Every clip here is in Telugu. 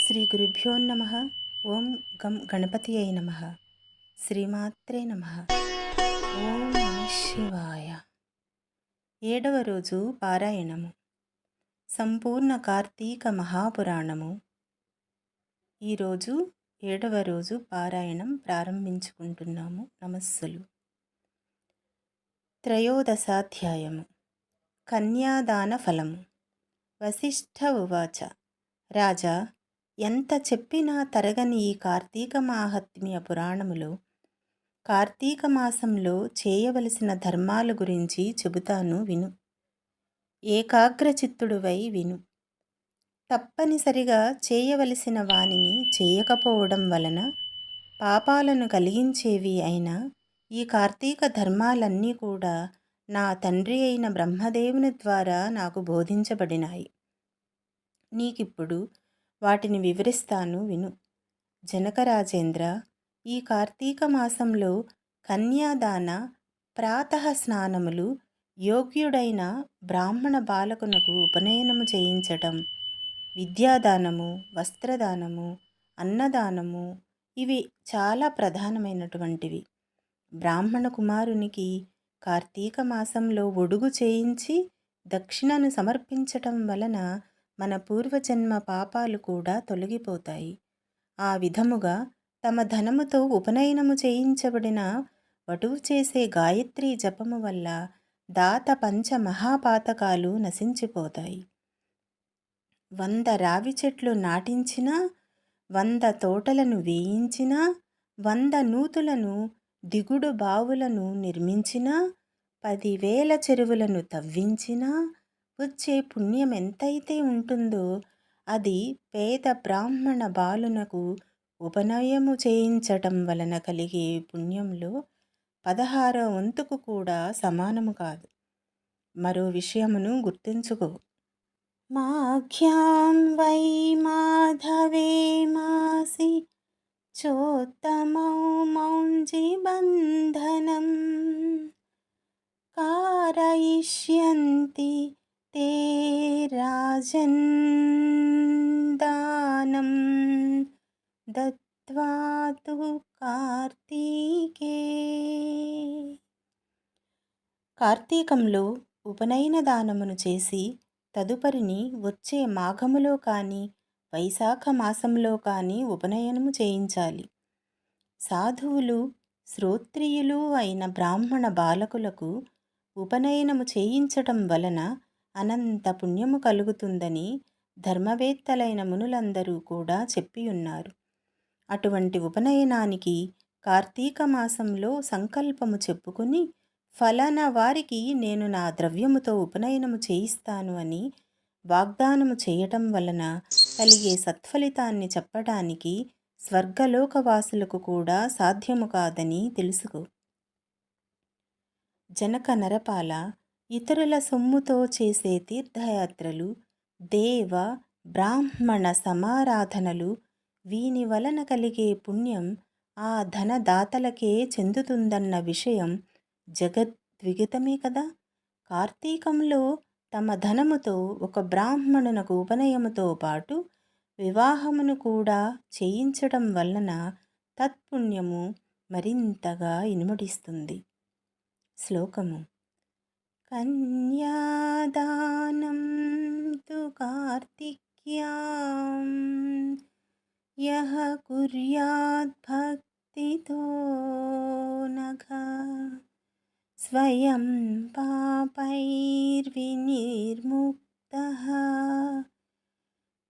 శ్రీ గురుభ్యో నమ. ఓం గం గణపతియై నమ. శ్రీమాత్రే నమ. ఓం నమ శివాయ. 7వ రోజు పారాయణము. సంపూర్ణ కార్తీక మహాపురాణము. ఈరోజు 7వ రోజు పారాయణం ప్రారంభించుకుంటున్నాము. నమస్సులు. త్రయోదశాధ్యాయము. కన్యాదాన ఫలము. వశిష్ఠ ఉవాచ. రాజా, ఎంత చెప్పినా తరగని ఈ కార్తీక మాహాత్మ్య పురాణములో కార్తీక మాసంలో చేయవలసిన ధర్మాల గురించి చెబుతాను విను. ఏకాగ్రచిత్తుడువై విను. తప్పనిసరిగా చేయవలసిన వానిని చేయకపోవడం వలన పాపాలను కలిగించేవి అయిన ఈ కార్తీక ధర్మాలన్నీ కూడా నా తండ్రి అయిన బ్రహ్మదేవుని ద్వారా నాకు బోధించబడినాయి. నీకిప్పుడు వాటిని వివరిస్తాను విను. జనకరాజేంద్ర, ఈ కార్తీక మాసంలో కన్యాదాన, ప్రాతః స్నానములు, యోగ్యుడైన బ్రాహ్మణ బాలకునకు ఉపనయనము చేయించటం, విద్యాదానము, వస్త్రదానము, అన్నదానము ఇవి చాలా ప్రధానమైనటువంటివి. బ్రాహ్మణ కుమారునికి కార్తీక మాసంలో ఒడుగు చేయించి దక్షిణను సమర్పించటం వలన మన పూర్వజన్మ పాపాలు కూడా తొలగిపోతాయి. ఆ విధముగా తమ ధనముతో ఉపనయనము చేయించబడిన వటువు చేసే గాయత్రీ జపము వల్ల దాత పంచ మహాపాతకాలు నశించిపోతాయి. 100 రావి చెట్లు నాటించినా, 100 తోటలను వేయించినా, 100 నూతులను దిగుడు బావులను నిర్మించినా, 10,000 చెరువులను తవ్వించినా వచ్చే పుణ్యం ఎంతైతే ఉంటుందో అది పేద బ్రాహ్మణ బాలునకు ఉపనయము చేయించటం వలన కలిగే పుణ్యంలో 16వ వంతుకు కూడా సమానము కాదు. మరో విషయమును గుర్తుంచుకో. మాఘ్యాం వై మాధవే మాసి చోత్తమౌ మౌంజి బంధనం కారయిష్యంతి తే రాజన్ దానం దత్వా తు కార్తీకే. కార్తీకంలో ఉపనయన దానమును చేసి తదుపరిని వచ్చే మాఘములో కానీ వైశాఖ మాసంలో కానీ ఉపనయనము చేయించాలి. సాధువులు, శ్రోత్రియులు అయిన బ్రాహ్మణ బాలకులకు ఉపనయనము చేయించటం వలన అనంత పుణ్యము కలుగుతుందని ధర్మవేత్తలైన మునులందరూ కూడా చెప్పియున్నారు. అటువంటి ఉపనయనానికి కార్తీక మాసంలో సంకల్పము చెప్పుకుని ఫలానా వారికి నేను నా ద్రవ్యముతో ఉపనయనము చేయిస్తాను అని వాగ్దానము చేయటం వలన కలిగే సత్ఫలితాన్ని చెప్పడానికి స్వర్గలోకవాసులకు కూడా సాధ్యము కాదని తెలుసుకో. జనక నరపాల, ఇతరుల సొమ్ముతో చేసే తీర్థయాత్రలు, దేవ బ్రాహ్మణ సమారాధనలు వీని వలన కలిగే పుణ్యం ఆ ధనదాతలకే చెందుతుందన్న విషయం జగద్విదితమే కదా. కార్తీకంలో తమ ధనముతో ఒక బ్రాహ్మణునకు ఉపనయముతో పాటు వివాహమును కూడా చేయించడం వలన తత్పుణ్యము మరింతగా ఇనుమడిస్తుంది. శ్లోకము. కన్యాదానం తు కార్తిక్యాం యః కుర్యాత్ భక్తితో నఘ స్వయం పాపైర్వినిర్ముక్తః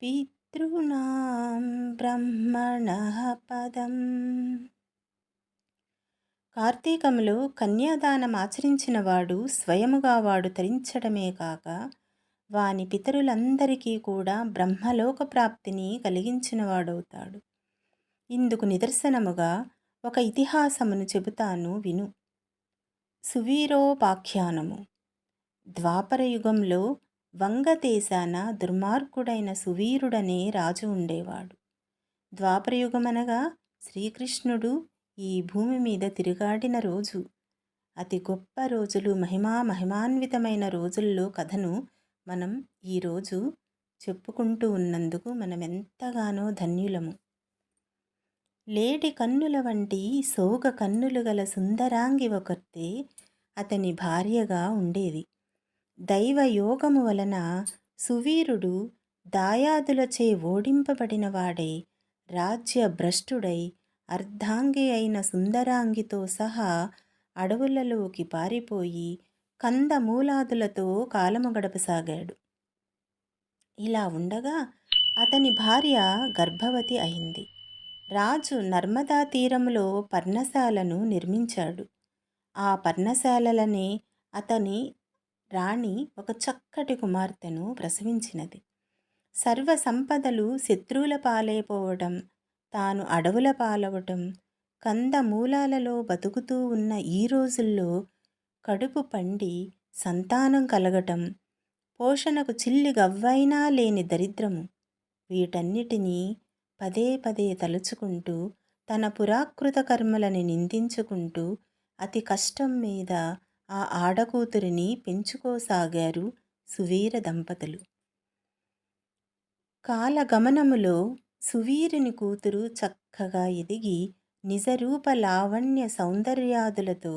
పితॄణాం బ్రహ్మణః పదం. కార్తీకములో కన్యాదానం ఆచరించిన వాడు స్వయముగా వాడు తరించడమే కాక వాని పితరులందరికీ కూడా బ్రహ్మలోక ప్రాప్తిని కలిగించినవాడవుతాడు. ఇందుకు నిదర్శనముగా ఒక ఇతిహాసమును చెబుతాను విను. సువీరోపాఖ్యానము. ద్వాపరయుగంలో వంగదేశాన దుర్మార్గుడైన సువీరుడనే రాజు ఉండేవాడు. ద్వాపరయుగమనగా శ్రీకృష్ణుడు ఈ భూమి మీద తిరుగాడిన రోజు. అతి గొప్ప రోజులు, మహిమాన్వితమైన రోజుల్లో కథను మనం ఈరోజు చెప్పుకుంటూ ఉన్నందుకు మనమెంతగానో ధన్యులము. లేడి కన్నుల వంటి సోగ కన్నులు గల సుందరాంగి ఒకతే అతని భార్యగా ఉండేది. దైవయోగము వలన సువీరుడు దాయాదులచే ఓడింపబడినవాడై రాజ్యభ్రష్టుడై అర్ధాంగి అయిన సుందరాంగితో సహా అడవులలోకి పారిపోయి కందమూలాదులతో కాలము గడపసాగాడు. ఇలా ఉండగా అతని భార్య గర్భవతి అయింది. రాజు నర్మదా తీరములో పర్ణశాలను నిర్మించాడు. ఆ పర్ణశాలలనే అతని రాణి ఒక చక్కటి కుమార్తెను ప్రసవించినది. సర్వ సంపదలు శత్రువుల పాలైపోవటం, తాను అడవుల పాలవటం, కందమూలాలలో బతుకుతూ ఉన్న ఈ రోజుల్లో కడుపు పండి సంతానం కలగటం, పోషణకు చిల్లి గవ్వైనా లేని దరిద్రము, వీటన్నిటినీ పదే పదే తలుచుకుంటూ తన పురాకృత కర్మలని నిందించుకుంటూ అతి కష్టం మీద ఆ ఆడకూతురిని పెంచుకోసాగారు సువీర దంపతులు. కాలగమనములో సువీరుని కూతురు చక్కగా ఎదిగి నిజరూప లావణ్య సౌందర్యాదులతో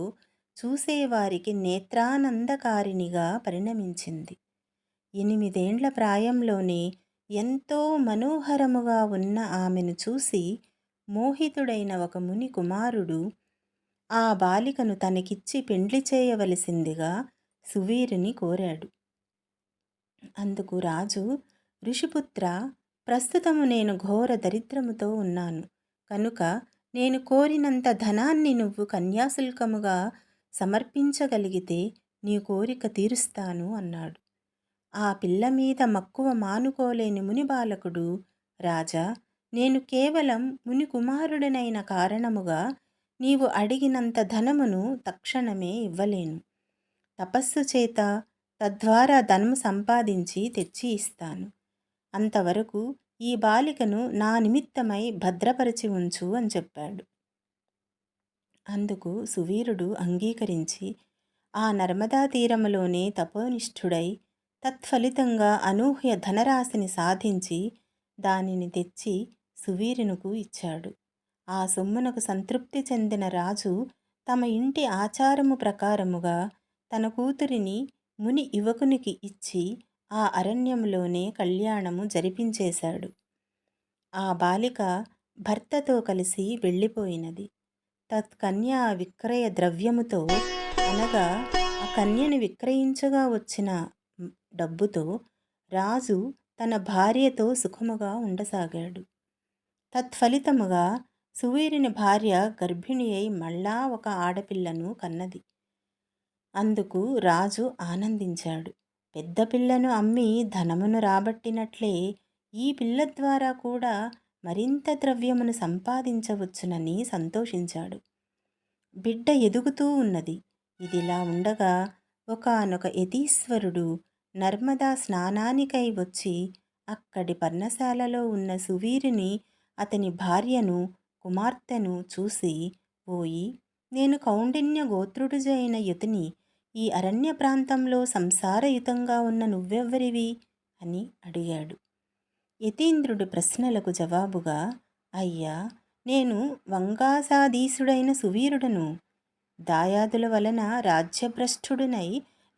చూసేవారికి నేత్రానందకారిణిగా పరిణమించింది. 8 ప్రాయంలోనే ఎంతో మనోహరముగా ఉన్న ఆమెను చూసి మోహితుడైన ఒక ముని కుమారుడు ఆ బాలికను తనకిచ్చి పెండ్లి చేయవలసిందిగా సువీరుని కోరాడు. అందుకు రాజు, ఋషిపుత్ర, ప్రస్తుతము నేను ఘోర దరిద్రముతో ఉన్నాను కనుక నేను కోరినంత ధనాన్ని నువ్వు కన్యాశుల్కముగా సమర్పించగలిగితే నీ కోరిక తీరుస్తాను అన్నాడు. ఆ పిల్ల మీద మక్కువ మానుకోలేని ముని బాలకుడు, రాజా, నేను కేవలం ముని కుమారుడినైన కారణముగా నీవు అడిగినంత ధనమును తక్షణమే ఇవ్వలేను. తపస్సు చేత తద్వారా ధనము సంపాదించి తెచ్చి ఇస్తాను. అంతవరకు ఈ బాలికను నా నిమిత్తమై భద్రపరిచి ఉంచు అని చెప్పాడు. అందుకు సువీరుడు అంగీకరించి ఆ నర్మదా తీరములోనే తపోనిష్ఠుడై తత్ఫలితంగా అనూహ్య ధనరాశిని సాధించి దానిని తెచ్చి సువీరునకు ఇచ్చాడు. ఆ సొమ్మునకు సంతృప్తి చెందిన రాజు తమ ఇంటి ఆచారము ప్రకారముగా తన కూతురిని ముని యువకునికి ఇచ్చి ఆ అరణ్యంలోనే కళ్యాణము జరిపించేశాడు. ఆ బాలిక భర్తతో కలిసి వెళ్ళిపోయినది. తత్కన్యా విక్రయ ద్రవ్యముతో, అనగా ఆ కన్యను విక్రయించగా వచ్చిన డబ్బుతో రాజు తన భార్యతో సుఖముగా ఉండసాగాడు. తత్ఫలితముగా సువీరుని భార్య గర్భిణి అయి మళ్ళా ఒక ఆడపిల్లను కన్నది. అందుకు రాజు ఆనందించాడు. పెద్ద పిల్లను అమ్మి ధనమును రాబట్టినట్లే ఈ పిల్ల ద్వారా కూడా మరింత ద్రవ్యమును సంపాదించవచ్చునని సంతోషించాడు. బిడ్డ ఎదుగుతూ ఉన్నది. ఇదిలా ఉండగా ఒకానొక యతీశ్వరుడు నర్మదా స్నానానికై వచ్చి అక్కడి పర్ణశాలలో ఉన్న సువీరుని, అతని భార్యను, కుమార్తెను చూసి, పోయి, నేను కౌండిన్య గోత్రుడుజైన యతిని, ఈ అరణ్య ప్రాంతంలో సంసారయుతంగా ఉన్న నువ్వెవ్వరివి అని అడిగాడు. యతీంద్రుడి ప్రశ్నలకు జవాబుగా, అయ్యా, నేను వంగాసాధీసుడైన సువీరుడను. దాయాదుల వలన రాజ్యభ్రష్టుడినై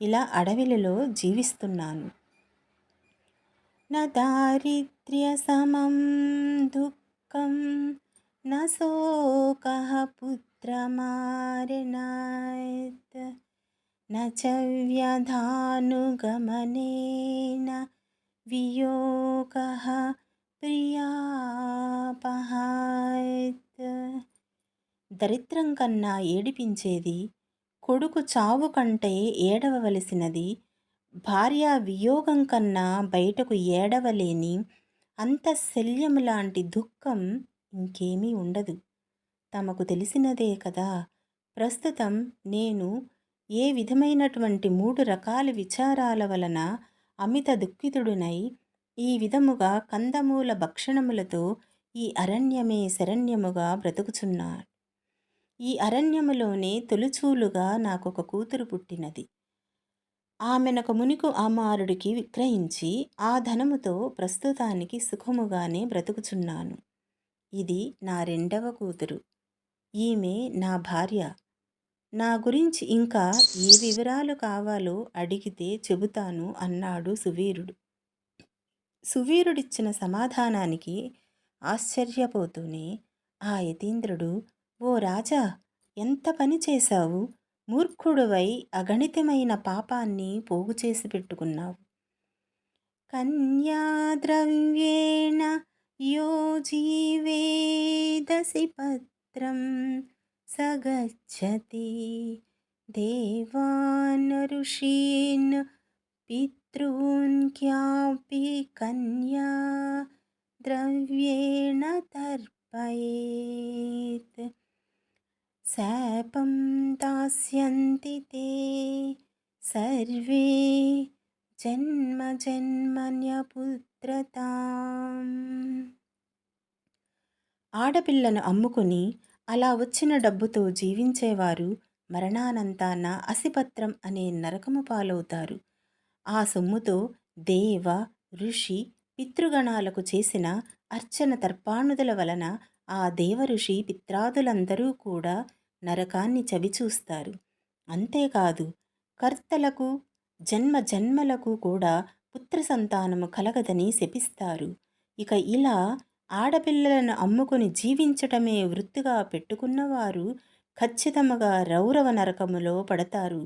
ఇలా అడవిలలో జీవిస్తున్నాను. న దారిద్ర్య సమం దుఃఖం న శోకః పుత్రమారణాత్ న చ వ్యధానుగమనేన వియోగః ప్రియాపహాత్. దరిద్రం కన్నా ఏడిపించేది, కొడుకు చావు కంటే ఏడవవలసినది, భార్య వియోగం కన్నా బయటకు ఏడవలేని అంతఃశల్యము లాంటి దుఃఖం ఇంకేమీ ఉండదు. తమకు తెలిసినదే కదా. ప్రస్తుతం నేను ఏ విధమైనటువంటి 3 రకాల విచారాల వలన అమిత దుఃఖితుడునై ఈ విధముగా కందమూల భక్షణములతో ఈ అరణ్యమే శరణ్యముగా బ్రతుకుచున్నాను. ఈ అరణ్యములోనే తొలిచూలుగా నాకొక కూతురు పుట్టినది. ఆమెనొక మునికు అమారుడికి విక్రయించి ఆ ధనముతో ప్రస్తుతానికి సుఖముగానే బ్రతుకుచున్నాను. ఇది నా రెండవ కూతురు. ఈమె నా భార్య. నా గురించి ఇంకా ఏ వివరాలు కావాలో అడిగితే చెబుతాను అన్నాడు సువీరుడు. సువీరుడిచ్చిన సమాధానానికి ఆశ్చర్యపోతూనే ఆ యతీంద్రుడు, ఓ రాజా, ఎంత పని చేశావు! మూర్ఖుడివై అగణితమైన పాపాన్ని పోగుచేసి పెట్టుకున్నావు. కన్యాద్రవ్యేణ యో జీవేదసి పత్రం సగచ్చతి దేవాన్ ఋషీన్ పితॄన్ క్యాపి కన్యా ద్రవ్యేణ తర్పయేత్ శాపం దాస్యంతి తే సర్వే జన్మ జన్మన్యపుత్రతాం. ఆడపిల్లను అమ్ముకుని అలా వచ్చిన డబ్బుతో జీవించేవారు మరణానంతాన అసిపత్రం అనే నరకము పాలవుతారు. ఆ సొమ్ముతో దేవ, ఋషి, పితృగణాలకు చేసిన అర్చన తర్పాణుదల వలన ఆ దేవ ఋషి పిత్రాదులందరూ కూడా నరకాన్ని చవిచూస్తారు. అంతేకాదు, కర్తలకు జన్మ జన్మలకు కూడా పుత్ర సంతానము కలగదని శపిస్తారు. ఇక ఇలా ఆడపిల్లలను అమ్ముకుని జీవించటమే వృత్తిగా పెట్టుకున్నవారు ఖచ్చితముగా రౌరవ నరకములో పడతారు.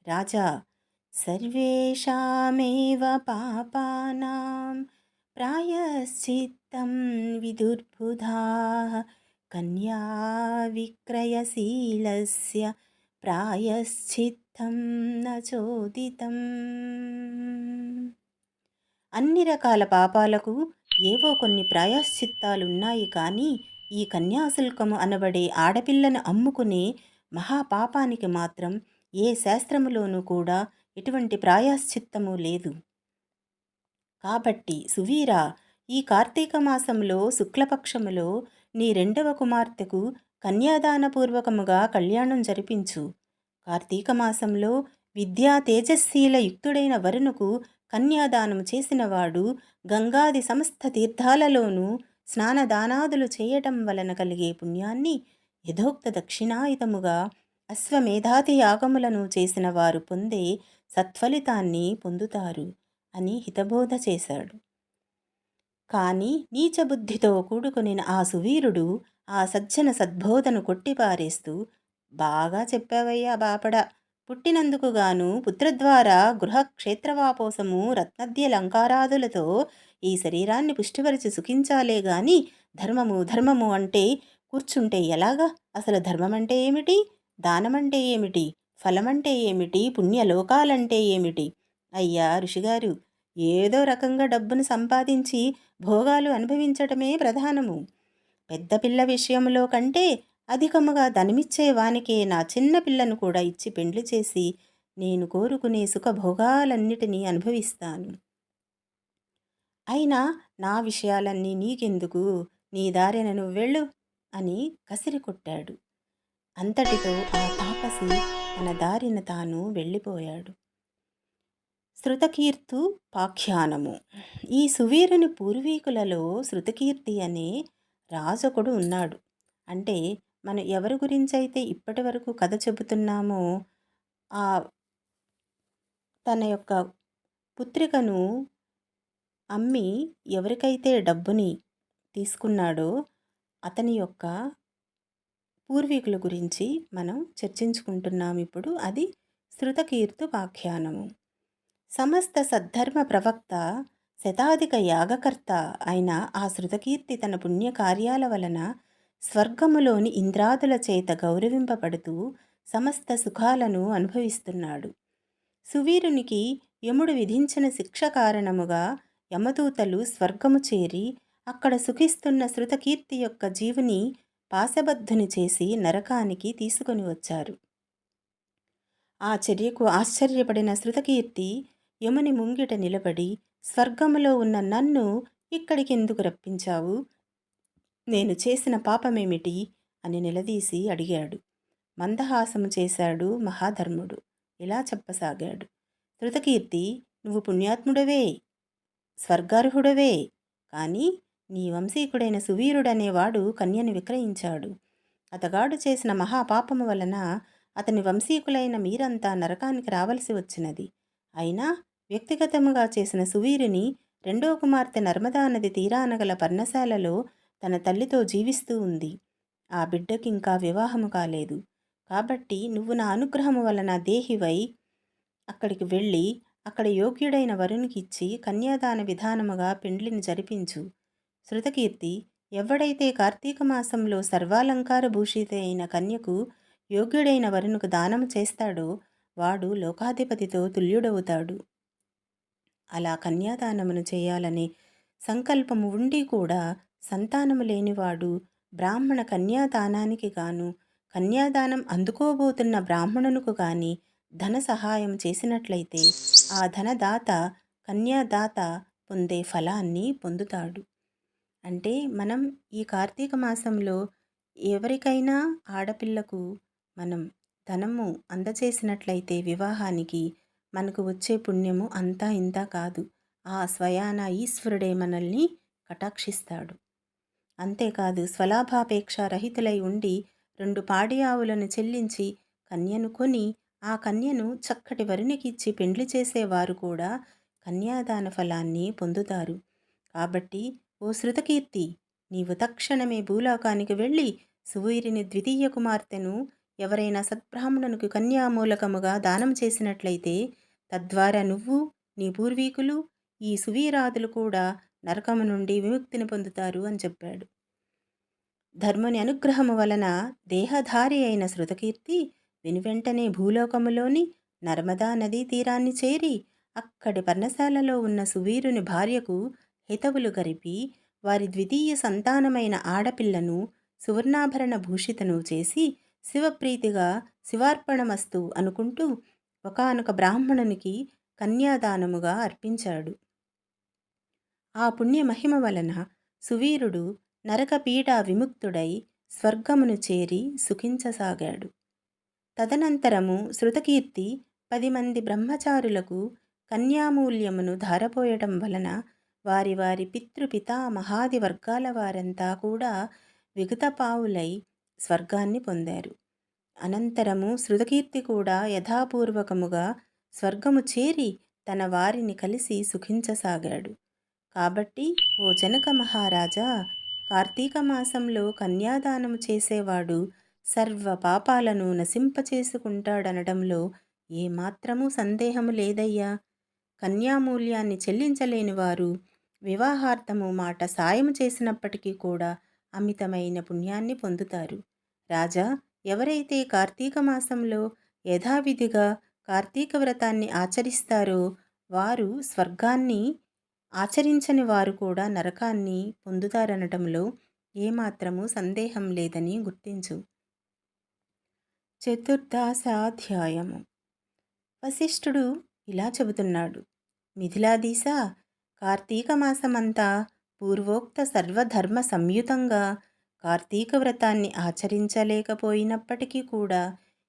రాజా, సర్వేషామేవ పాపానాం ప్రాయశ్చిత్తం విదుర్బుధాః కన్యా విక్రయశీలస్య ప్రాయశ్చిత్తం న చోదితం. అన్ని రకాల పాపాలకు ఏవో కొన్ని ప్రాయశ్చిత్తాలున్నాయి, కానీ ఈ కన్యాశుల్కము అనబడే ఆడపిల్లను అమ్ముకునే మహాపాపానికి మాత్రం ఏ శాస్త్రములోనూ కూడా ఎటువంటి ప్రాయశ్చిత్తము లేదు. కాబట్టి సువీరా, ఈ కార్తీక మాసంలో శుక్లపక్షములో నీ రెండవ కుమార్తెకు కన్యాదానపూర్వకముగా కళ్యాణం జరిపించు. కార్తీక మాసంలో విద్యా తేజస్శీల యుక్తుడైన వరుణకు కన్యాదానము చేసినవాడు గంగాది సమస్త తీర్థాలలోనూ స్నానదానాదులు చేయటం వలన కలిగే పుణ్యాన్ని యథోక్త దక్షిణాయుతముగా అశ్వమేధాది యాగములను చేసిన వారు పొందే సత్ఫలితాన్ని పొందుతారు అని హితబోధ చేశాడు. కానీ నీచబుద్ధితో కూడుకుని ఆ సువీరుడు ఆ సజ్జన సద్బోధను కొట్టిపారేస్తూ, బాగా చెప్పావయ్యా బాపడ, పుట్టినందుకు గాను పుత్రద్వారా గృహ క్షేత్రవాపోసము రత్నద్యలంకారాదులతో ఈ శరీరాన్ని పుష్టిపరిచి సుఖించాలే గాని ధర్మము ధర్మము అంటే కూర్చుంటే ఎలాగా? అసలు ధర్మమంటే ఏమిటి? దానమంటే ఏమిటి? ఫలమంటే ఏమిటి? పుణ్యలోకాలంటే ఏమిటి? అయ్యా ఋషిగారు, ఏదో రకంగా డబ్బును సంపాదించి భోగాలు అనుభవించటమే ప్రధానము. పెద్ద పిల్ల విషయంలో కంటే అధికముగా ధనమిచ్చే వానికే నా చిన్న పిల్లను కూడా ఇచ్చి పెండ్లి చేసి నేను కోరుకునే సుఖభోగాలన్నిటినీ అనుభవిస్తాను. అయినా నా విషయాలన్నీ నీకెందుకు? నీ దారిన నువ్వు వెళ్ళు అని కసిరి కొట్టాడు. అంతటితో ఆ తాపసి తన దారిన తాను వెళ్ళిపోయాడు. శృతకీర్తు పాఖ్యానము. ఈ సువీరుని పూర్వీకులలో శృతకీర్తి అనే రాజొకడు ఉన్నాడు. అంటే మనం ఎవరి గురించైతే ఇప్పటి వరకు కథ చెబుతున్నామో ఆ తన యొక్క పుత్రికను అమ్మి ఎవరికైతే డబ్బుని తీసుకున్నాడో అతని యొక్క పూర్వీకుల గురించి మనం చర్చించుకుంటున్నాం ఇప్పుడు. అది శృతకీర్తు పాఖ్యానము. సమస్త సద్ధర్మ ప్రవక్త, శతాధిక యాగకర్త అయిన ఆ శృతకీర్తి తన పుణ్యకార్యాల వలన స్వర్గములోని ఇంద్రాదుల చేత గౌరవింపబడుతూ సమస్త సుఖాలను అనుభవిస్తున్నాడు. సువీరునికి యముడు విధించిన శిక్ష కారణముగా యమదూతలు స్వర్గము చేరి అక్కడ సుఖిస్తున్న శృతకీర్తి యొక్క జీవుని పాశబద్ధుని చేసి నరకానికి తీసుకొని వచ్చారు. ఆ చర్యకు ఆశ్చర్యపడిన శృతకీర్తి యముని ముంగిట నిలబడి, స్వర్గములో ఉన్న నన్ను ఇక్కడికెందుకు రప్పించావు? నేను చేసిన పాపమేమిటి అని నిలదీసి అడిగాడు. మందహాసము చేశాడు మహాధర్ముడు. ఇలా చెప్పసాగాడు. శృతకీర్తి, నువ్వు పుణ్యాత్ముడవే, స్వర్గార్హుడవే. కాని నీ వంశీకుడైన సువీరుడనేవాడు కన్యను విక్రయించాడు. అతగాడు చేసిన మహాపాపము వలన అతని వంశీకులైన మీరంతా నరకానికి రావలసి వచ్చినది. అయినా వ్యక్తిగతముగా చేసిన సువీరుని రెండో కుమార్తె నర్మదా నది తీరానగల పర్ణశాలలో తన తల్లితో జీవిస్తూ ఉంది. ఆ బిడ్డకింకా వివాహము కాలేదు. కాబట్టి నువ్వు నా అనుగ్రహము వలన దేహివై అక్కడికి వెళ్ళి అక్కడ యోగ్యుడైన వరునికిచ్చి కన్యాదాన విధానముగా పెండ్లిని జరిపించు. శృతకీర్తి, ఎవడైతే కార్తీక మాసంలో సర్వాలంకార భూషిత అయిన కన్యకు యోగ్యుడైన వరునికి దానము చేస్తాడో వాడు లోకాధిపతితో తుల్యుడవుతాడు. అలా కన్యాదానమును చేయాలనే సంకల్పము ఉండి కూడా సంతానము లేనివాడు బ్రాహ్మణ కన్యాదానానికి గాను కన్యాదానం అందుకోబోతున్న బ్రాహ్మణునికి గాని ధన సహాయం చేసినట్లయితే ఆ ధనదాత కన్యాదాత పొందే ఫలాన్ని పొందుతాడు. అంటే మనం ఈ కార్తీక మాసంలో ఎవరికైనా ఆడపిల్లకు మనం ధనము అందచేసినట్లయితే వివాహానికి మనకు వచ్చే పుణ్యము అంతా ఇంత కాదు. ఆ స్వయాన ఈశ్వరుడే మనల్ని కటాక్షిస్తాడు. అంతేకాదు స్వలాభాపేక్ష రహితులై ఉండి 2 పాడి ఆవులను చెల్లించి కన్యను కొని ఆ కన్యను చక్కటి వరునికిచ్చి పెండ్లి చేసేవారు కూడా కన్యాదాన ఫలాన్ని పొందుతారు. కాబట్టి ఓ శృతకీర్తి, నీవు తక్షణమే భూలోకానికి వెళ్ళి సువీరుని ద్వితీయ కుమార్తెను ఎవరైనా సద్బ్రాహ్మణునికి కన్యామూలకముగా దానం చేసినట్లయితే తద్వారా నువ్వు, నీ పూర్వీకులు, ఈ సువీరాదులు కూడా నరకము నుండి విముక్తిని పొందుతారు అని చెప్పాడు. ధర్ముని అనుగ్రహము వలన దేహధారి అయిన శృతకీర్తి వెనువెంటనే భూలోకములోని నర్మదా నదీ తీరాన్ని చేరి అక్కడి పర్ణశాలలో ఉన్న సువీరుని భార్యకు హితవులు గరిపి వారి ద్వితీయ సంతానమైన ఆడపిల్లను సువర్ణాభరణ భూషితను చేసి శివప్రీతిగా శివార్పణమస్తు అనుకుంటూ ఒకానొక బ్రాహ్మణునికి కన్యాదానముగా అర్పించాడు. ఆ పుణ్యమహిమ వలన సువీరుడు నరకపీడ విముక్తుడై స్వర్గమును చేరి సుఖించసాగాడు. తదనంతరము శృతకీర్తి 10 మంది బ్రహ్మచారులకు కన్యామూల్యమును ధారపోయటం వలన వారి వారి పితృపితామహాది వర్గాల వారంతా కూడా విగతపావులై స్వర్గాన్ని పొందారు. అనంతరము శృతకీర్తి కూడా యథాపూర్వకముగా స్వర్గము చేరి తన వారిని కలిసి సుఖించసాగాడు. కాబట్టి ఓ జనక మహారాజా, కార్తీక మాసంలో కన్యాదానము చేసేవాడు సర్వ పాపాలను నశింపచేసుకుంటాడనడంలో ఏమాత్రమూ సందేహము లేదయ్యా. కన్యామూల్యాన్ని చెల్లించలేని వారు వివాహార్థము మాట సాయము చేసినప్పటికీ కూడా అమితమైన పుణ్యాన్ని పొందుతారు. రాజా, ఎవరైతే కార్తీక మాసంలో యథావిధిగా కార్తీక వ్రతాన్ని ఆచరిస్తారో వారు స్వర్గాన్ని, ఆచరించని వారు కూడా నరకాన్ని పొందుతారనటంలో ఏమాత్రమూ సందేహం లేదని గుర్తించు. చతుర్దశాధ్యాయము. వశిష్ఠుడు ఇలా చెబుతున్నాడు. మిథిలాధీశ, కార్తీక మాసమంతా పూర్వోక్త సర్వధర్మ సంయుతంగా కార్తీక వ్రతాన్ని ఆచరించలేకపోయినప్పటికీ కూడా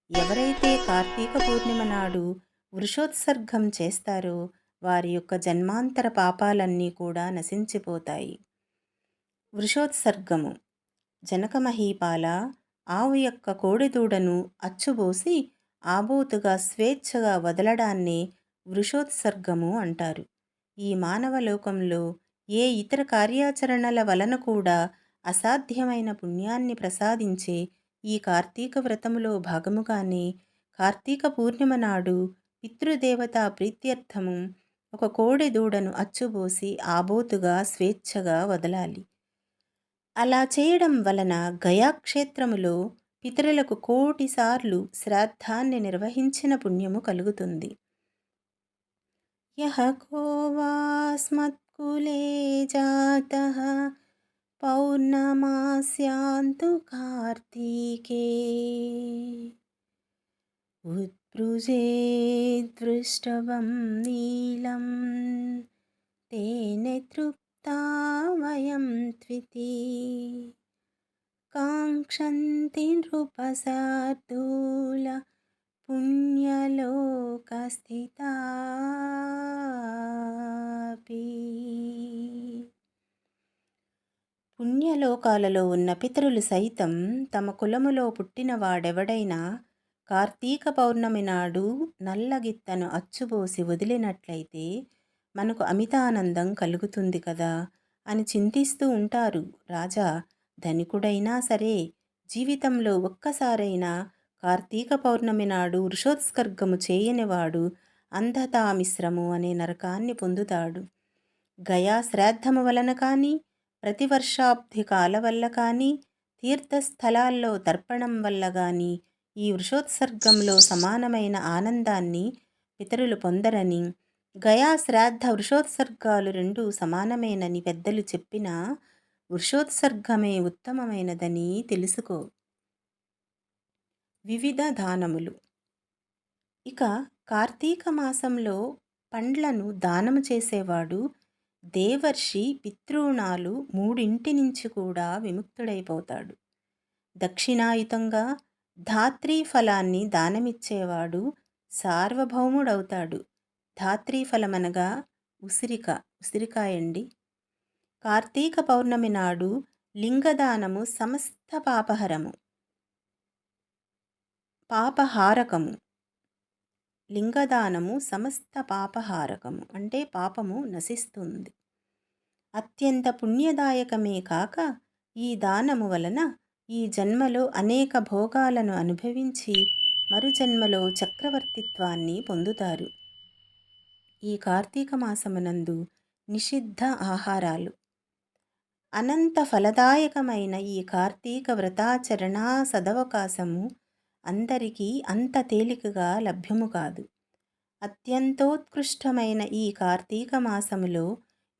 ఎవరైతే కార్తీక పూర్ణిమ నాడు వృషోత్సర్గం చేస్తారో వారి యొక్క జన్మాంతర పాపాలన్నీ కూడా నశించిపోతాయి. వృషోత్సర్గము. జనక మహీపాల, ఆవు యొక్క కోడెదూడను అచ్చుబోసి ఆబోతుగా స్వేచ్ఛగా వదలడాన్నే వృషోత్సర్గము అంటారు. ఈ మానవ లోకంలో ఏ ఇతర కార్యాచరణల వలన కూడా అసాధ్యమైన పుణ్యాన్ని ప్రసాదించే ఈ కార్తీక వ్రతములో భాగముగానే కార్తీక పూర్ణిమ నాడు పితృదేవతా ప్రీత్యర్థము ఒక కోడెదూడను అచ్చుబోసి ఆబోతుగా స్వేచ్ఛగా వదలాలి. అలా చేయడం వలన గయాక్షేత్రములో పితరులకు 1,000,000 సార్లు శ్రాద్ధాన్ని నిర్వహించిన పుణ్యము కలుగుతుంది. యః కోవాస్మత్కులే జాతః పౌర్ణమాస్యాంతు కార్తీకే ఉత్పృజేద్వృష్టవం నీలం తేనే తృప్తా వయం త్వితి కాంక్షంతి నృపశార్దూల పుణ్యలోకస్థితాపి. పుణ్యలోకాలలో ఉన్న పితరులు సైతం తమ కులములో పుట్టినవాడెవడైనా కార్తీక పౌర్ణమి నాడు నల్లగిత్తను అచ్చుబోసి వదిలినట్లయితే మనకు అమితానందం కలుగుతుంది కదా అని చింతిస్తూ ఉంటారు రాజా. ధనికుడైనా సరే జీవితంలో ఒక్కసారైనా కార్తీక పౌర్ణమి నాడు వృషోత్సర్గము చేయనివాడు అంధతామిశ్రము అనే నరకాన్ని పొందుతాడు. గయా శ్రాద్ధము వలన కానీ, ప్రతివర్షాబ్ది కాల వల్ల కానీ, తీర్థస్థలాల్లో తర్పణం వల్ల గాని ఈ వృషోత్సర్గంలో సమానమైన ఆనందాన్ని పితరులు పొందరని, గయా శ్రాద్ధ వృషోత్సర్గాలు రెండూ సమానమేనని పెద్దలు చెప్పినా వృషోత్సర్గమే ఉత్తమమైనదని తెలుసుకో. వివిధ దానములు. ఇక కార్తీక మాసంలో పండ్లను దానము చేసేవాడు దేవర్షి పితృణాలు మూడింటి నుంచి కూడా విముక్తుడైపోతాడు. దక్షిణాయుతంగా ధాత్రీ ఫలాన్ని దానమిచ్చేవాడు సార్వభౌముడవుతాడు. ధాత్రీ ఫలమనగా ఉసిరికాయండి. కార్తీక పౌర్ణమి నాడు లింగదానము సమస్త పాపహారకము. లింగదానము సమస్త పాపహారకము అంటే పాపము నశిస్తుంది. అత్యంత పుణ్యదాయకమే కాక ఈ దానము వలన ఈ జన్మలో అనేక భోగాలను అనుభవించి మరు జన్మలో చక్రవర్తిత్వాన్ని పొందుతారు. ఈ కార్తీక మాసమునందు నిషిద్ధ ఆహారాలు. అనంత ఫలదాయకమైన ఈ కార్తీక వ్రతాచరణా సదవకాశము అందరికీ అంత తేలికగా లభ్యము కాదు. అత్యంతోత్కృష్టమైన ఈ కార్తీక మాసములో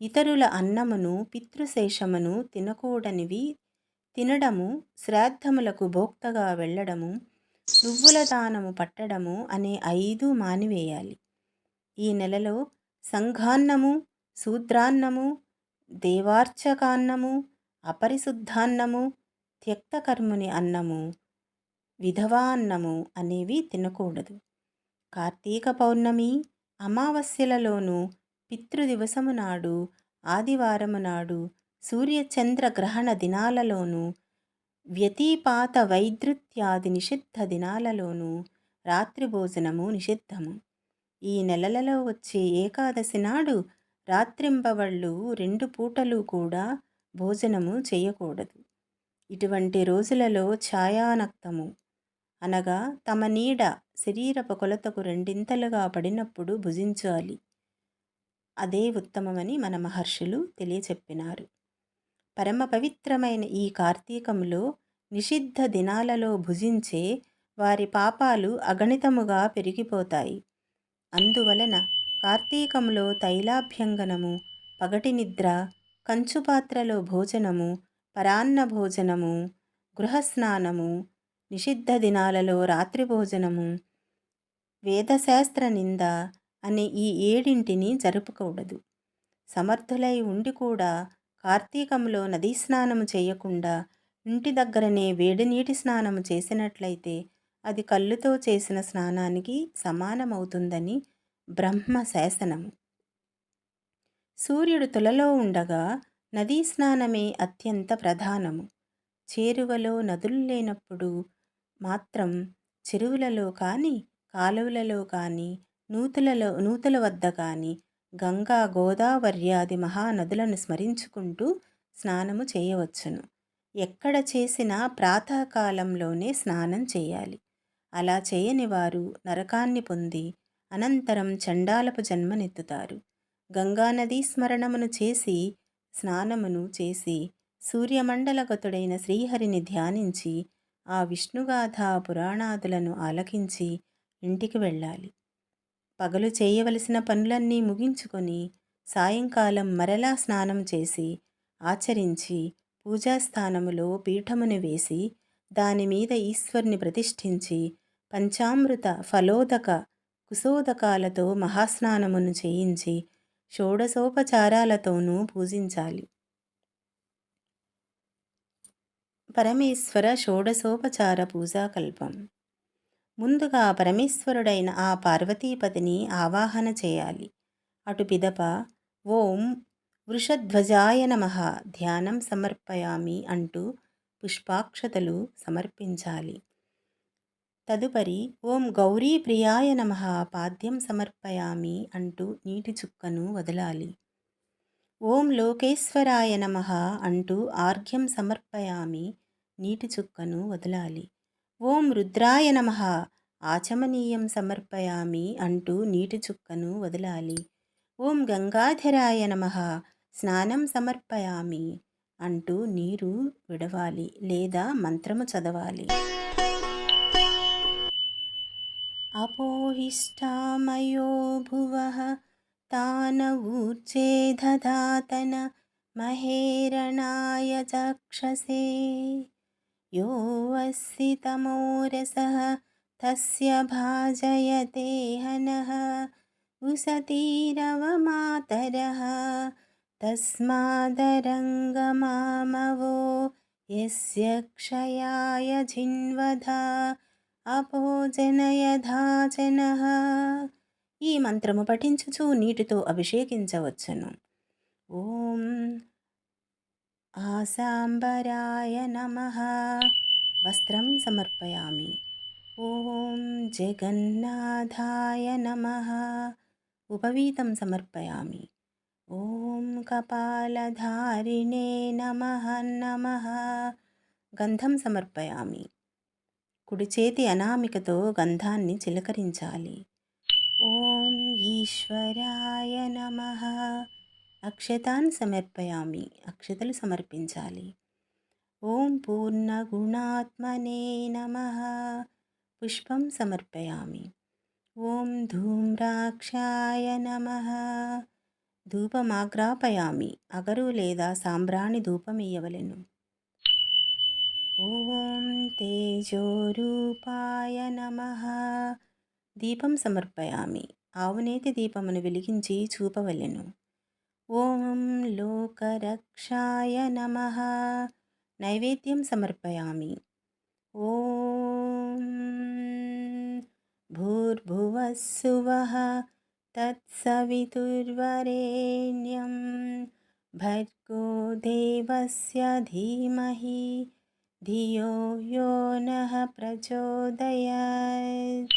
ఇతరుల అన్నమును పితృశేషమును తినకూడనివి తినడము, శ్రాద్ధములకు భోక్తగా వెళ్ళడము, నువ్వుల దానము పట్టడము అనే 5 మానివేయాలి. ఈ నెలలో సంఘాన్నము, శూద్రాన్నము, దేవార్చకాన్నము, అపరిశుద్ధాన్నము, త్యక్తకర్ముని అన్నము, విధవా అన్నము అనేవి తినకూడదు. కార్తీక పౌర్ణమి, అమావాస్యలలోనూ, పితృదివసము నాడు, ఆదివారము నాడు, సూర్యచంద్ర గ్రహణ దినాలలోనూ, వ్యతిపాత వైద్యుత్యాది నిషిద్ధ దినాలలోనూ రాత్రి భోజనము నిషిద్ధము. ఈ నెలలలో వచ్చే ఏకాదశి నాడు రాత్రింబవళ్ళు 2 పూటలు కూడా భోజనము చేయకూడదు. ఇటువంటి రోజులలో ఛాయానక్తము అనగా తమ నీడ శరీరపు కొలతకు 2 పడినప్పుడు భుజించాలి. అదే ఉత్తమమని మన మహర్షులు తెలియచెప్పినారు. పరమ పవిత్రమైన ఈ కార్తీకములో నిషిద్ధ దినాలలో భుజించే వారి పాపాలు అగణితముగా పెరిగిపోతాయి. అందువలన కార్తీకములో తైలాభ్యంగనము, పగటి నిద్ర, కంచుపాత్రలో భోజనము, పరాన్న భోజనము, గృహస్నానము, నిషిద్ధ దినాలలో రాత్రి భోజనము, వేదశాస్త్ర నింద అనే ఈ 7 జరుపుకూడదు. సమర్థులై ఉండి కూడా కార్తీకంలో నదీ స్నానము చేయకుండా ఇంటి దగ్గరనే వేడినీటి స్నానము చేసినట్లయితే అది కళ్ళుతో చేసిన స్నానానికి సమానమవుతుందని బ్రహ్మ శాసనము. సూర్యుడు తులలో ఉండగా నదీ స్నానమే అత్యంత ప్రధానము. చేరువలో నదులు లేనప్పుడు మాత్రం చెరువులలో కానీ, కాలువలలో కానీ, నూతుల వద్ద కానీ గంగా, గోదావర్యాది మహానదులను స్మరించుకుంటూ స్నానము చేయవచ్చును. ఎక్కడ చేసినా ప్రాతకాలంలోనే స్నానం చేయాలి. అలా చేయని వారు నరకాన్ని పొంది అనంతరం చండాలపు జన్మనెత్తుతారు. గంగానదీ స్మరణమును చేసి, స్నానమును చేసి, సూర్యమండలగతుడైన శ్రీహరిని ధ్యానించి, ఆ విష్ణుగాథా పురాణాదులను ఆలకించి ఇంటికి వెళ్ళాలి. పగలు చేయవలసిన పనులన్నీ ముగించుకొని సాయంకాలం మరలా స్నానం చేసి, ఆచరించి, పూజాస్థానములో పీఠమును వేసి, దానిమీద ఈశ్వరుని ప్రతిష్ఠించి, పంచామృత ఫలోదక కుశోదకాలతో మహాస్నానమును చేయించి, షోడశోపచారాలతోనూ పూజించాలి. పరమేశ్వర షోడశోపచార పూజాకల్పం. ముందుగా పరమేశ్వరుడైన ఆ పార్వతీపతిని ఆవాహన చేయాలి. అటు పిదప ఓం వృషధ్వజాయ నమః ధ్యానం సమర్పయామి అంటూ పుష్పాక్షతలు సమర్పించాలి. తదుపరి ఓం గౌరీ ప్రియాయ నమః పాద్యం సమర్పయామి అంటూ నీటి చుక్కను వదలాలి. ఓం లోకేశ్వరాయ నమః అంటూ ఆర్ఘ్యం సమర్పయామి నీటి చుక్కను వదలాలి. ఓం రుద్రాయ నమః ఆచమనీయం సమర్పయామి అంటూ నీటి చుక్కను వదలాలి. ఓం గంగాధరాయ నమః స్నానం సమర్పయామి అంటూ నీరు విడవాలి లేదా మంత్రము చదవాలి. అపోహిష్టామయో భువః తానవూర్జే దధాతన మహేరణాయ చక్షసే యో అస్సి తమోరసః తస్య భాజయతే హనః ఉసతీరవమాతరః తస్మాదరంగమామవో యస్య క్షయాయ జిన్వధా అపోజనయధాజనః. ఈ మంత్రము పఠించుచు నీటితో అభిషేకించవచ్చును. ఓం ఆసాంబరాయ నమః వస్త్రం సమర్పయామి. ఓం జగన్నాథాయ నమః ఉపవీతం సమర్పయామి. ఓం కపాలధారిణే నమః నమః గంధం సమర్పయామి. కుడి చేతి అనామికతో గంధాన్ని చిలకరించాలి. ఓం ఈశ్వరాయ నమః అక్షతాన్ సమర్పయామి అక్షతలు సమర్పించాలి. ఓం పూర్ణగుణాత్మనే నమః పుష్పం సమర్పయామి. ఓం ధూమ్రాక్షాయ నమః ధూపమాగ్రాపయామి అగరు లేదా సాంబ్రాణి ధూపమియ్యవలెను. ఓం తేజోరూపాయ నమః దీపం సమర్పయామి ఆవునేతి దీపమును వెలిగించి చూపవలెను. ఓం లోకరక్షాయ నమః నైవేద్యం సమర్పయామి. ఓం భూర్భువస్సువః తత్సవితుర్వరేణ్యం భర్గో దేవస్య ధీమహి ధియో యో నః ప్రచోదయాత్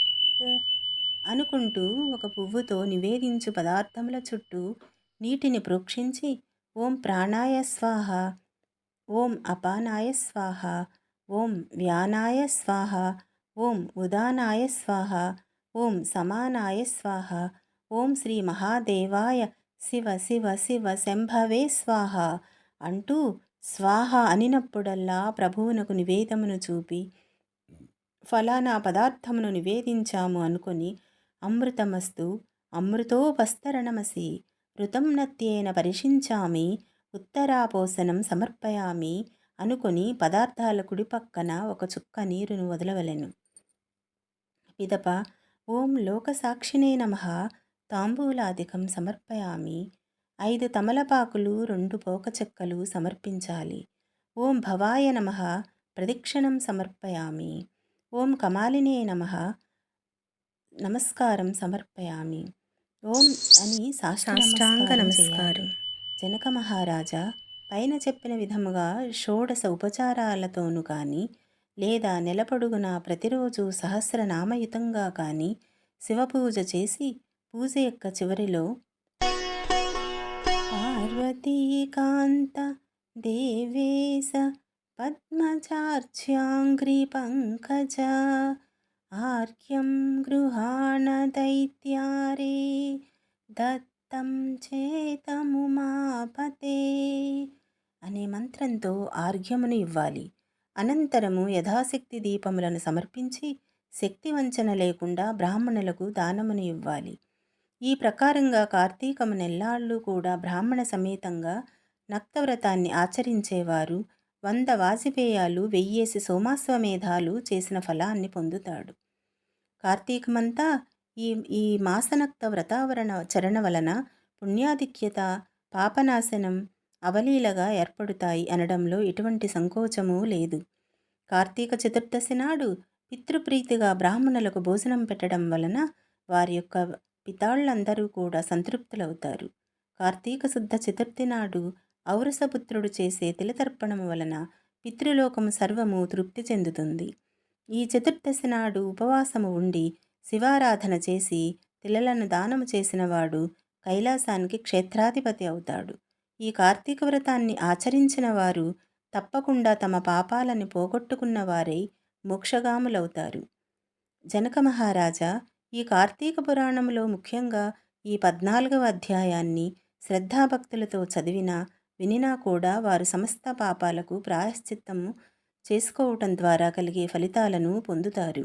అనుకుంటూ ఒక పువ్వుతో నివేదించు పదార్థముల చుట్టూ నీటిని ప్రోక్షించి ఓం ప్రాణాయ స్వాహ, ఓం అపానాయ స్వాహ, ఓం వ్యానాయ స్వాహ, ఓం ఉదానాయ స్వాహ, ఓం సమానాయ స్వాహ, ఓం శ్రీ మహాదేవాయ శివ శివ శివ శంభవే స్వాహ అంటూ స్వాహ అనినప్పుడల్లా ప్రభువునకు నివేదమును చూపి ఫలానా పదార్థమును నివేదించాము అనుకొని అమృతమస్తు అమృతోపస్తరణమసి ఋతం నత్యేన పరిషించామి ఉత్తరాపోసనం సమర్పయామి అనుకొని పదార్థాల కుడిపక్కన ఒక చుక్క నీరును వదలవలెను. పిదప ఓం లోకసాక్షినే నమః తాంబూలాదికం సమర్పయామి 5 తమలపాకులు 2 పోక చెక్కలు సమర్పించాలి. ఓం భవాయ నమః ప్రదక్షిణం సమర్పయామి. ఓం కమాలినే నమః నమస్కారం సమర్పయామి. ఓం అని సాష్టాంగ నమస్కారం. జనక మహారాజా పైన చెప్పిన విధముగా 16 ఉపచారాలతోనూ కానీ లేదా నెలపొడుగునా ప్రతిరోజు సహస్రనామయుతంగా కానీ శివపూజ చేసి పూజ యొక్క చివరిలో పార్వతీకాంత దేవేశ పద్మచార్చ్యాంగ్రి పంకజ ఆర్ఘ్యం గృహాణ దైత్యారే దత్తం చేతముమాపతే అనే మంత్రంతో ఆర్ఘ్యమును ఇవ్వాలి. అనంతరము యథాశక్తి దీపములను సమర్పించి శక్తి వంచన లేకుండా బ్రాహ్మణులకు దానమును ఇవ్వాలి. ఈ ప్రకారంగా కార్తీకము నెల్లాళ్ళు కూడా బ్రాహ్మణ సమేతంగా నక్తవ్రతాన్ని ఆచరించేవారు 100 వాజిపేయాలు 1000 సోమాశ్వమేధాలు చేసిన ఫలాన్ని పొందుతాడు. కార్తీకమంతా ఈ ఈ మాసనక్త వ్రతావరణ చరణ వలన పుణ్యాధిక్యత పాపనాశనం అవలీలగా ఏర్పడుతాయి అనడంలో ఎటువంటి సంకోచము లేదు. కార్తీక చతుర్దశి నాడు పితృప్రీతిగా బ్రాహ్మణులకు భోజనం పెట్టడం వలన వారి యొక్క పితాళ్ళందరూ కూడా సంతృప్తులవుతారు. కార్తీక శుద్ధ చతుర్థి నాడు ఔరసపుత్రుడు చేసే తిలతర్పణము వలన పితృలోకము సర్వము తృప్తి చెందుతుంది. ఈ చతుర్దశి నాడు ఉపవాసము ఉండి శివారాధన చేసి తిలలను దానము చేసినవాడు కైలాసానికి క్షేత్రాధిపతి అవుతాడు. ఈ కార్తీక వ్రతాన్ని ఆచరించిన వారు తప్పకుండా తమ పాపాలను పోగొట్టుకున్న వారై మోక్షగాములవుతారు. జనక మహారాజా, ఈ కార్తీక పురాణంలో ముఖ్యంగా ఈ 14వ అధ్యాయాన్ని శ్రద్ధాభక్తులతో చదివినా వినినా కూడా వారు సమస్త పాపాలకు ప్రాయశ్చిత్తము చేసుకోవటం ద్వారా కలిగే ఫలితాలను పొందుతారు.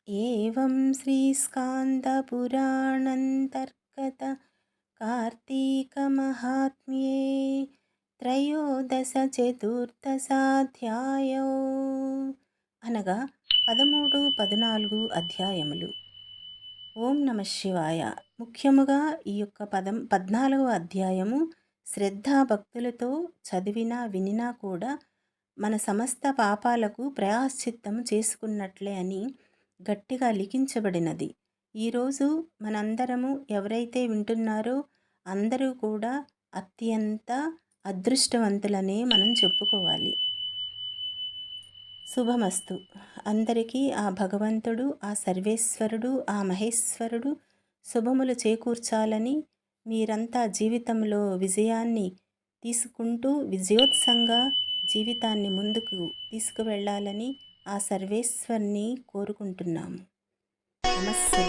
ఏవం శ్రీస్కాందపురాణంతర్గత కార్తీక మహాత్మ్యే త్రయోదశ చతుర్దశాధ్యాయో అనగా 13, 14 అధ్యాయములు. ఓం నమ శివాయ. ముఖ్యముగా ఈ యొక్క 14వ అధ్యాయము శ్రద్ధాభక్తులతో చదివినా వినినా కూడా మన సమస్త పాపాలకు ప్రాయశ్చిత్తం చేసుకున్నట్లే అని గట్టిగా లిఖించబడినది. ఈరోజు మనందరము ఎవరైతే వింటున్నారో అందరూ కూడా అత్యంత అదృష్టవంతులనే మనం చెప్పుకోవాలి. శుభమస్తు. అందరికీ ఆ భగవంతుడు, ఆ సర్వేశ్వరుడు, ఆ మహేశ్వరుడు శుభములు చేకూర్చాలని, మీరంతా జీవితంలో విజయాన్ని తీసుకుంటూ విజయోత్సంగా జీవితాన్ని ముందుకు తీసుకువెళ్ళాలని ఆ సర్వేశ్వరుని కోరుకుంటున్నాము. నమస్తే.